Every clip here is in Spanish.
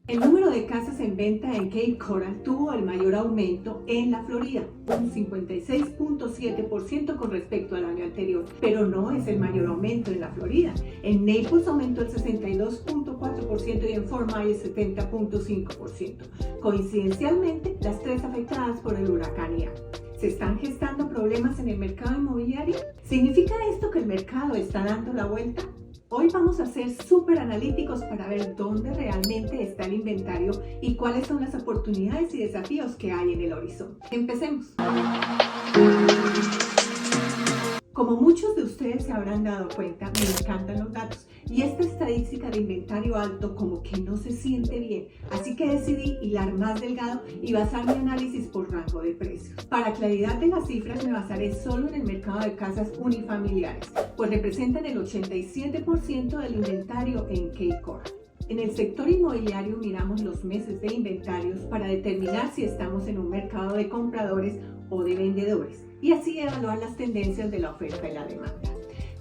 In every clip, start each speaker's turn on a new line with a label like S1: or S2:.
S1: El número de casas en venta en Cape Coral tuvo el mayor aumento en la Florida, un 56.7% con respecto al año anterior, pero no es el mayor aumento en la Florida. En Naples aumentó el 62.4% y en Fort Myers 70.5%. Coincidencialmente, las tres afectadas por el huracán Ian. ¿Se están gestando problemas en el mercado inmobiliario? ¿Significa esto que el mercado está dando la vuelta? Hoy vamos a ser súper analíticos para ver dónde realmente está el inventario y cuáles son las oportunidades y desafíos que hay en el horizonte. Empecemos. Como muchos de ustedes se habrán dado cuenta, me encantan los datos y esta estadística de inventario alto como que no se siente bien, así que decidí hilar más delgado y basar mi análisis por rango de precios. Para claridad de las cifras me basaré solo en el mercado de casas unifamiliares, pues representan el 87% del inventario en Cape Coral. En el sector inmobiliario miramos los meses de inventarios para determinar si estamos en un mercado de compradores o de vendedores y así evaluar las tendencias de la oferta y la demanda.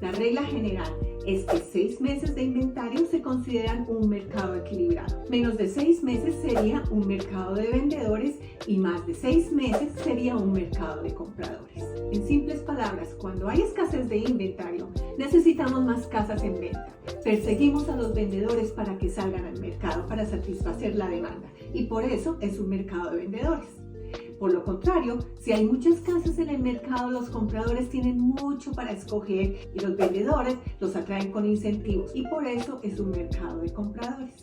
S1: La regla general es que 6 meses de inventario se consideran un mercado equilibrado. Menos de 6 meses sería un mercado de vendedores y más de 6 meses sería un mercado de compradores. En simples palabras, cuando hay escasez de inventario, necesitamos más casas en venta. Perseguimos a los vendedores para que salgan al mercado para satisfacer la demanda y por eso es un mercado de vendedores. Por lo contrario, si hay muchas casas en el mercado, los compradores tienen mucho para escoger y los vendedores los atraen con incentivos y por eso es un mercado de compradores.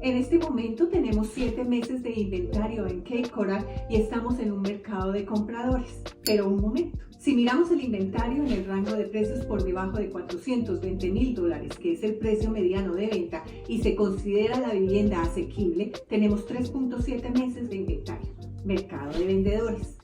S1: En este momento tenemos 7 meses de inventario en Cape Coral y estamos en un mercado de compradores. Pero un momento, si miramos el inventario en el rango de precios por debajo de $420,000, que es el precio mediano de venta, y se considera la vivienda asequible, tenemos 3.7 meses de inventario. Mercado de vendedores.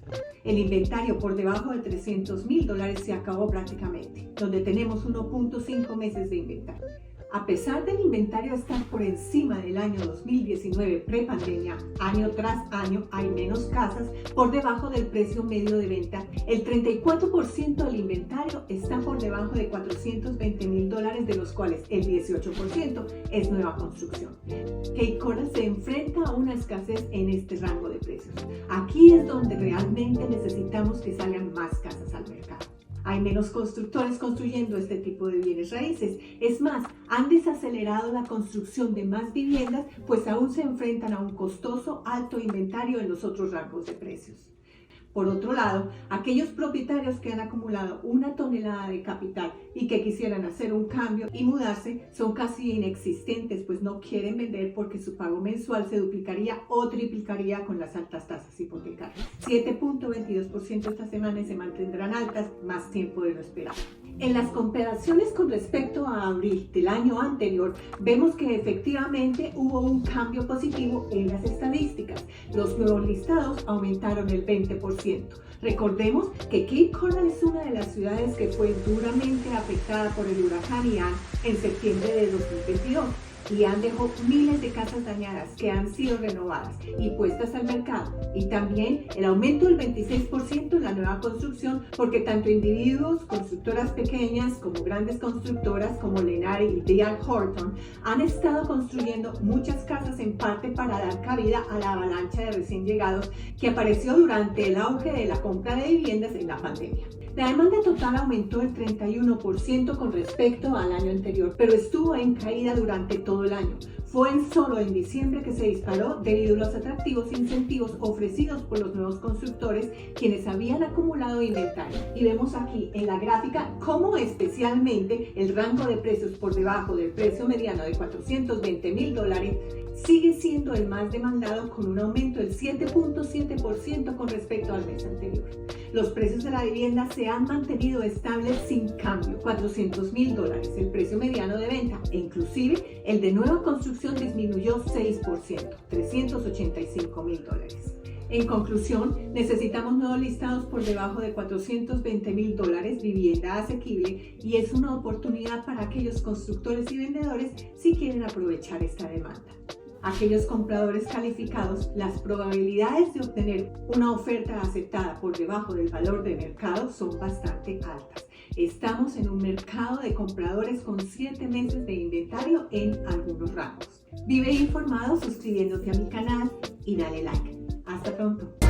S1: El inventario por debajo de $300,000 se acabó prácticamente, donde tenemos 1.5 meses de inventario. A pesar del inventario estar por encima del año 2019 prepandemia, año tras año hay menos casas por debajo del precio medio de venta. El 34% del inventario está por debajo de $420,000, de los cuales el 18% es nueva construcción. Cape Coral se enfrenta a una escasez en este rango de precios. Aquí es donde realmente necesitamos que salgan más casas al mercado. Hay menos constructores construyendo este tipo de bienes raíces. Es más, han desacelerado la construcción de más viviendas, pues aún se enfrentan a un costoso alto inventario en los otros rangos de precios. Por otro lado, aquellos propietarios que han acumulado 1 tonelada de capital y que quisieran hacer un cambio y mudarse son casi inexistentes, pues no quieren vender porque su pago mensual se duplicaría o triplicaría con las altas tasas hipotecarias. 7.22% esta semana y se mantendrán altas más tiempo de lo esperado. En las comparaciones con respecto a abril del año anterior, vemos que efectivamente hubo un cambio positivo en las estadísticas. Los nuevos listados aumentaron el 20%. Recordemos que Cape Coral es una de las ciudades que fue duramente afectada por el huracán Ian en septiembre de 2022. Ian dejó miles de casas dañadas que han sido renovadas y puestas al mercado, y también el aumento del 26% en la nueva construcción, porque tanto individuos, constructoras pequeñas como grandes constructoras como Lennar y D.R. Horton han estado construyendo muchas casas en parte para dar cabida a la avalancha de recién llegados que apareció durante el auge de la compra de viviendas en la pandemia. La demanda total aumentó el 31% con respecto al año anterior, pero estuvo en caída durante todo el año. Fue solo en diciembre que se disparó debido a los atractivos incentivos ofrecidos por los nuevos constructores, quienes habían acumulado inventario. Y vemos aquí en la gráfica cómo especialmente el rango de precios por debajo del precio mediano de $420,000 sigue siendo el más demandado, con un aumento del 7.7% con respecto al mes anterior. Los precios de la vivienda se han mantenido estables sin cambio, $400,000 el precio mediano de venta, e inclusive el de nueva construcción disminuyó 6%, $385,000. En conclusión, necesitamos nuevos listados por debajo de $420,000, vivienda asequible, y es una oportunidad para aquellos constructores y vendedores si quieren aprovechar esta demanda. Aquellos compradores calificados, las probabilidades de obtener una oferta aceptada por debajo del valor de mercado son bastante altas. Estamos en un mercado de compradores con 7 meses de inventario en algunos ramos. Vive informado suscribiéndote a mi canal y dale like. Hasta pronto.